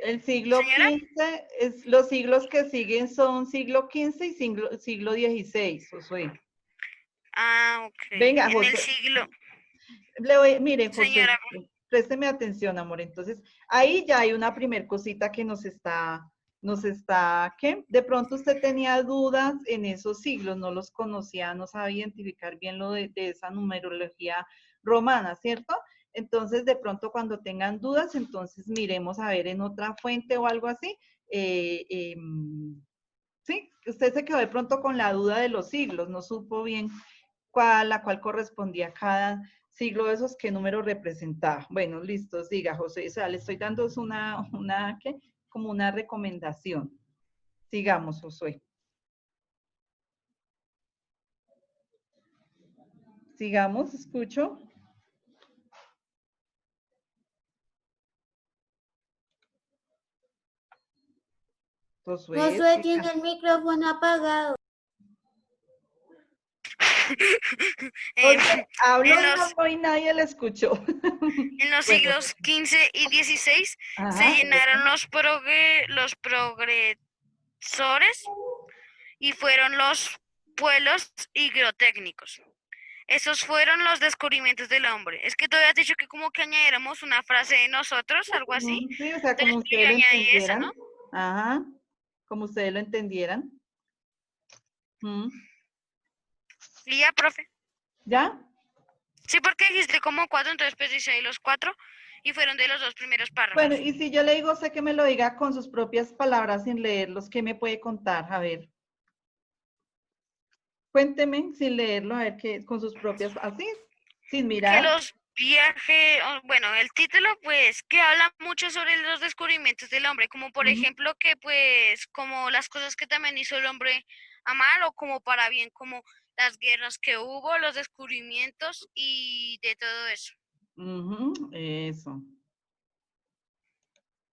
El siglo
Señora,
XV, los siglos que siguen son siglo XV y siglo XVI, Josué.
ok.
Venga,
En el
Josué.
siglo,
Mire, Josué,
señora,
présteme atención, amor. Entonces, ahí ya hay una primer cosita que ¿qué? De pronto usted tenía dudas en esos siglos, no los conocía, no sabía identificar bien lo de esa numerología romana, ¿cierto? Entonces, de pronto cuando tengan dudas, entonces miremos a ver en otra fuente o algo así. Sí, usted se quedó de pronto con la duda de los siglos, no supo bien a cuál correspondía cada siglo de esos, qué número representaba. Bueno, listo, diga José, o sea, le estoy dando ¿qué? Como una recomendación. Sigamos, Josué. Sigamos, escucho. Josué,
Josué
siga.
tiene el micrófono apagado.
Josué, habló
en
y
los,
habló y nadie le escuchó.
en los
Bueno,
siglos XV y XVI se
ajá,
llenaron los progresores y fueron los pueblos higrotécnicos. Esos fueron los descubrimientos del hombre. Es que tú habías dicho que como que añadiéramos una frase de nosotros, algo así.
sí, o sea, como
Entonces
ustedes
yo
lo
añadí esa, ¿no?
entendieran. Ajá, como ustedes lo entendieran.
Y ya, profe.
¿Ya?
Sí, porque dijiste como cuatro, entonces pues dice ahí los cuatro y fueron de los dos primeros
Bueno,
párrafos.
y si yo le digo, sé que me lo diga con sus propias palabras sin leerlos, ¿qué me puede contar? A ver, cuénteme sin leerlo, a ver qué, con sus propias, así, sin
Que
mirar.
los viajes, bueno, el título pues que habla mucho sobre los descubrimientos del hombre, como por
Ujú.
ejemplo que pues como las cosas que también hizo el hombre a mal o como para bien, como las guerras que hubo, los descubrimientos y de todo eso.
Ujú, eso.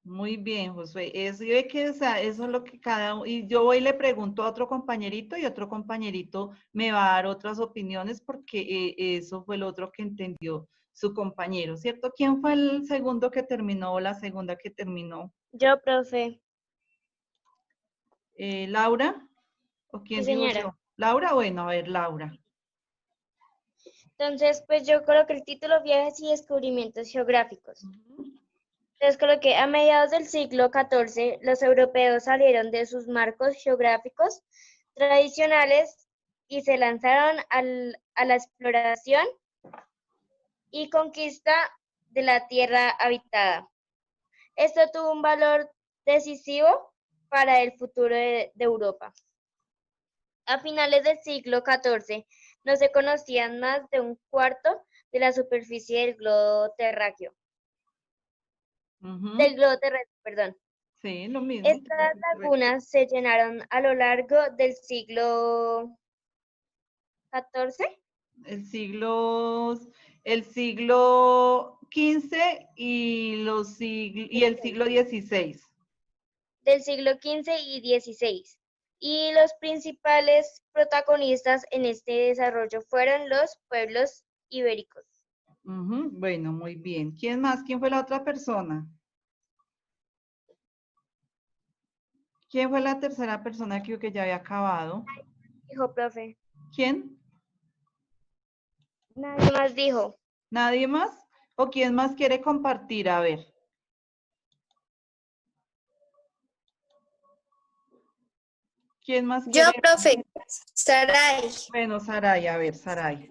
Muy bien, Josué. Eso, yo ve que, o sea, eso es lo que cada uno, y yo voy y le pregunto a otro compañerito y otro compañerito me va a dar otras opiniones porque eso fue el otro que entendió su compañero, ¿cierto? ¿Quién fue el segundo que terminó o la segunda que terminó?
Yo, profe.
¿Laura? ¿O
Sí,
quién dijo
señora.
yo? ¿Laura? Bueno, a ver, Laura.
Entonces, pues yo coloqué el título Viajes y descubrimientos geográficos. Entonces coloqué, a mediados del siglo XIV, los europeos salieron de sus marcos geográficos tradicionales y se lanzaron a la exploración y conquista de la tierra habitada. Esto tuvo un valor decisivo para el futuro de Europa. A finales del siglo XIV no se conocían más de un cuarto de la superficie del globo terráqueo.
Ujú.
Del globo terrestre, perdón.
Sí, lo mismo.
Estas lagunas se llenaron a lo largo del siglo XIV.
El siglo XV y el siglo XVI.
Del siglo XV y XVI. Y los principales protagonistas en este desarrollo fueron los pueblos ibéricos.
Ujú, bueno, muy bien. ¿Quién más? ¿Quién fue la otra persona? ¿Quién fue la tercera persona que ya había acabado?
Dijo, profe.
¿Quién?
Nadie más dijo.
¿Nadie más? ¿O quién más quiere compartir? A ver. ¿Quién más
Yo,
quiere?
profe, Saray.
Bueno, Saray, a ver, Saray.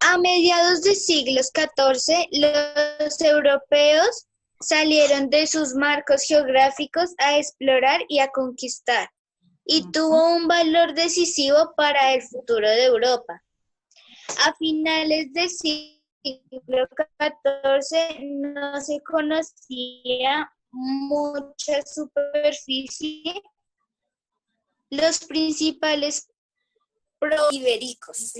A mediados de siglos XIV, los europeos salieron de sus marcos geográficos a explorar y a conquistar, y tuvo un valor decisivo para el futuro de Europa. A finales del siglo XIV no se conocía mucha superficie. Los principales ibéricos.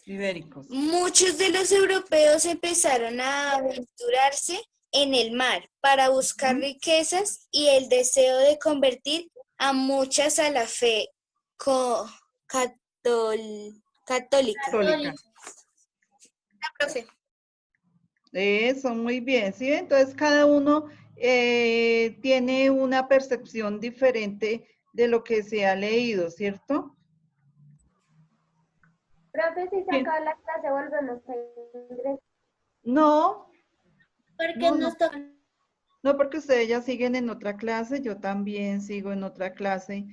Ibéricos.
Muchos de los europeos empezaron a aventurarse en el mar para buscar riquezas y el deseo de convertir a muchas a la fe católica.
Católica.
Profe.
Eso, muy bien. Sí, entonces cada uno tiene una percepción diferente de lo que se ha leído, ¿cierto?
Profe, si se
¿Quién?
acaba la clase, volvemos a ingresar.
No,
Porque
no,
nos
no. No, porque ustedes ya siguen en otra clase, yo también sigo en otra clase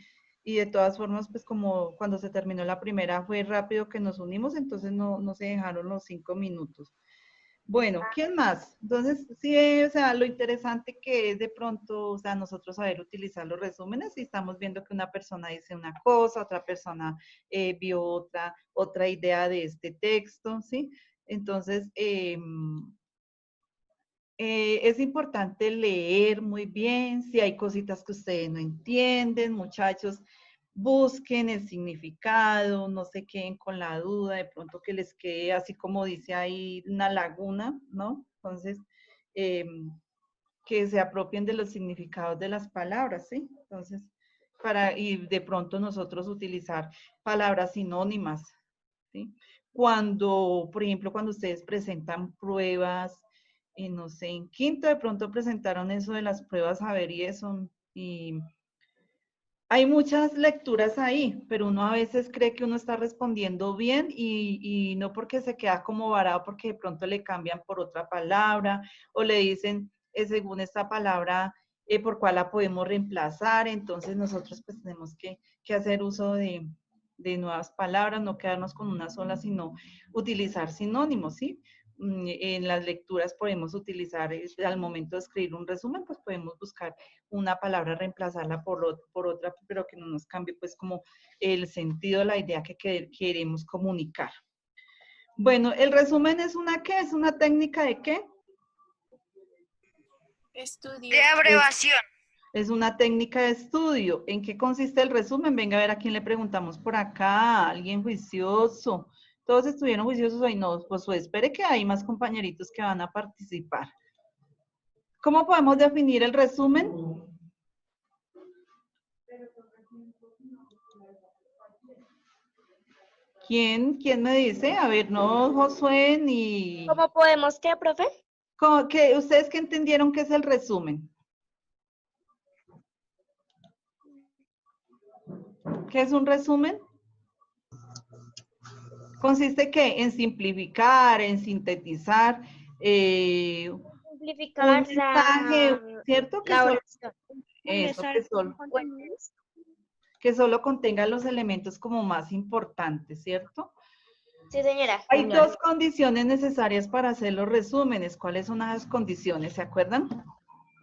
y de todas formas, pues como cuando se terminó la primera fue rápido que nos unimos, entonces no se dejaron los 5 minutos. Bueno, ¿quién más? Entonces, sí, o sea, lo interesante que es de pronto, o sea, nosotros saber utilizar los resúmenes y estamos viendo que una persona dice una cosa, otra persona vio otra idea de este texto, ¿sí? Entonces, es importante leer muy bien, si hay cositas que ustedes no entienden, muchachos, busquen el significado, no se queden con la duda, de pronto que les quede así como dice ahí una laguna, ¿no? Entonces, que se apropien de los significados de las palabras, ¿sí? Entonces, y de pronto nosotros utilizar palabras sinónimas, ¿sí? Cuando, por ejemplo, cuando ustedes presentan pruebas, no sé, en quinto de pronto presentaron eso de las pruebas a ver y eso, y hay muchas lecturas ahí, pero uno a veces cree que uno está respondiendo bien y no porque se queda como varado, porque de pronto le cambian por otra palabra o le dicen, según esta palabra, por cuál la podemos reemplazar. Entonces nosotros pues tenemos que hacer uso de nuevas palabras, no quedarnos con una sola, sino utilizar sinónimos, ¿sí? En las lecturas podemos utilizar, al momento de escribir un resumen, pues podemos buscar una palabra, reemplazarla por otra, pero que no nos cambie pues como el sentido, la idea que queremos comunicar. Bueno, el resumen es una ¿qué? ¿Es una técnica de qué?
Estudio.
De abreviación.
Es una técnica de estudio. ¿En qué consiste el resumen? Venga a ver a quién le preguntamos por acá, alguien juicioso. Todos estuvieron juiciosos hoy, no, pues espere que hay más compañeritos que van a participar. ¿Cómo podemos definir el resumen? ¿Quién me dice? A ver, no Josué ni...
¿Cómo podemos qué, profe?
¿Ustedes qué entendieron que es el resumen? ¿Qué es un resumen? ¿Consiste qué? En simplificar, en sintetizar,
Simplificar
un mensaje, ¿cierto? Que
la
solo,
oración.
eso, que solo contenga los elementos como más importantes, ¿cierto?
Sí, señora.
Hay dos condiciones necesarias para hacer los resúmenes. ¿Cuáles son esas condiciones? ¿Se acuerdan?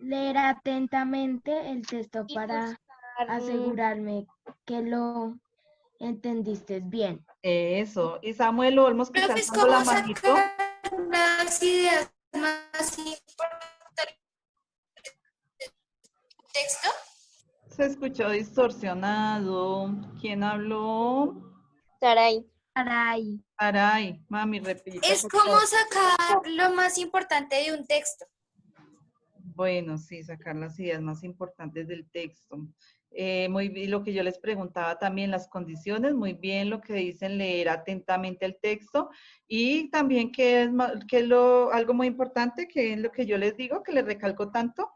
Leer atentamente el texto
Y
para
buscar,
asegurarme que lo entendiste bien.
Eso. Y Samuel Olmos, que está
Profe,
alzando la
¿cómo
manito.
sacar las ideas más importantes del texto?
Se escuchó distorsionado. ¿Quién habló?
Saray.
Caray.
Aray, mami, repita.
Es
por
como
favor.
sacar lo más importante de un texto.
Bueno, sí, sacar las ideas más importantes del texto. Muy bien, lo que yo les preguntaba también, las condiciones, muy bien lo que dicen, leer atentamente el texto y también que es, algo muy importante, que es lo que yo les digo, que les recalco tanto,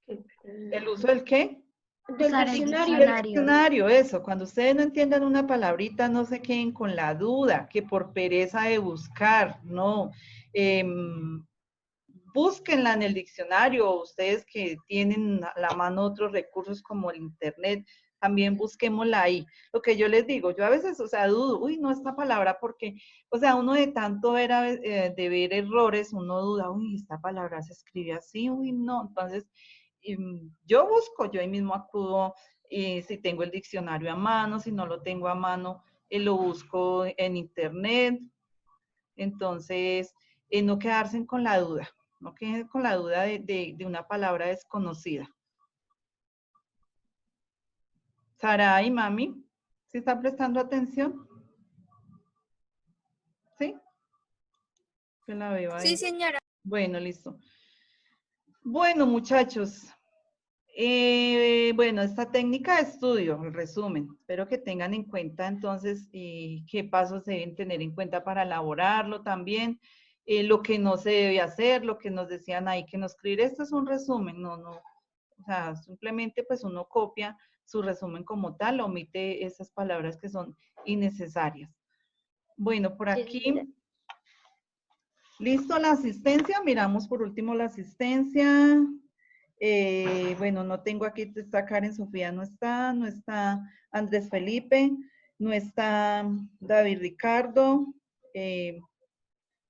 el uso del qué.
Usar el
El
diccionario.
diccionario, eso, cuando ustedes no entiendan una palabrita, no se queden con la duda, que por pereza de buscar, no. Búsquenla en el diccionario, ustedes que tienen a la mano otros recursos como el internet, también busquémosla ahí. Lo que yo les digo, yo a veces, o sea, dudo, uy, no esta palabra porque, o sea, uno de tanto ver, de ver errores, uno duda, uy, esta palabra se escribe así, uy, no. Entonces, yo busco, yo ahí mismo acudo, si tengo el diccionario a mano, si no lo tengo a mano, lo busco en internet. Entonces, no quedarse con la duda. No queden con la duda de una palabra desconocida. Sara y mami, ¿sí están prestando atención? ¿Sí? Que la veo ahí.
Sí, señora.
Bueno, listo. Bueno, muchachos. Bueno, esta técnica de estudio, el resumen. Espero que tengan en cuenta entonces qué pasos deben tener en cuenta para elaborarlo también. Lo que no se debe hacer, lo que nos decían ahí que no escribir. Esto es un resumen, no. O sea, simplemente pues uno copia su resumen como tal, omite esas palabras que son innecesarias. Bueno, por aquí. ¿Listo la asistencia? Miramos por último la asistencia. Bueno, no tengo aquí, está Karen Sofía, no está Andrés Felipe, no está David Ricardo,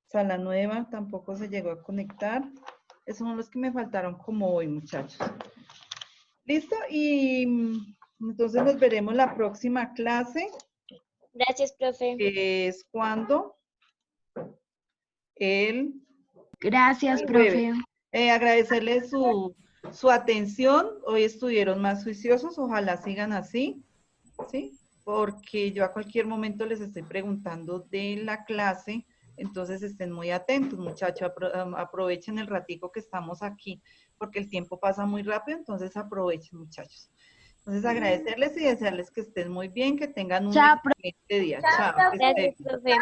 Sala Nueva tampoco se llegó a conectar. Esos son los que me faltaron como hoy, muchachos. ¿Listo? Y entonces nos veremos la próxima clase.
Gracias, profe.
Que es cuando
Gracias,
el jueves.
profe.
Agradecerles su atención. Hoy estuvieron más juiciosos. Ojalá sigan así, ¿sí? Porque yo a cualquier momento les estoy preguntando de la clase. Entonces estén muy atentos, muchachos. Aprovechen el ratico que estamos aquí, porque el tiempo pasa muy rápido. Entonces aprovechen, muchachos. Entonces agradecerles y desearles que estén muy bien, que tengan un excelente día. Chao.
Gracias, profe.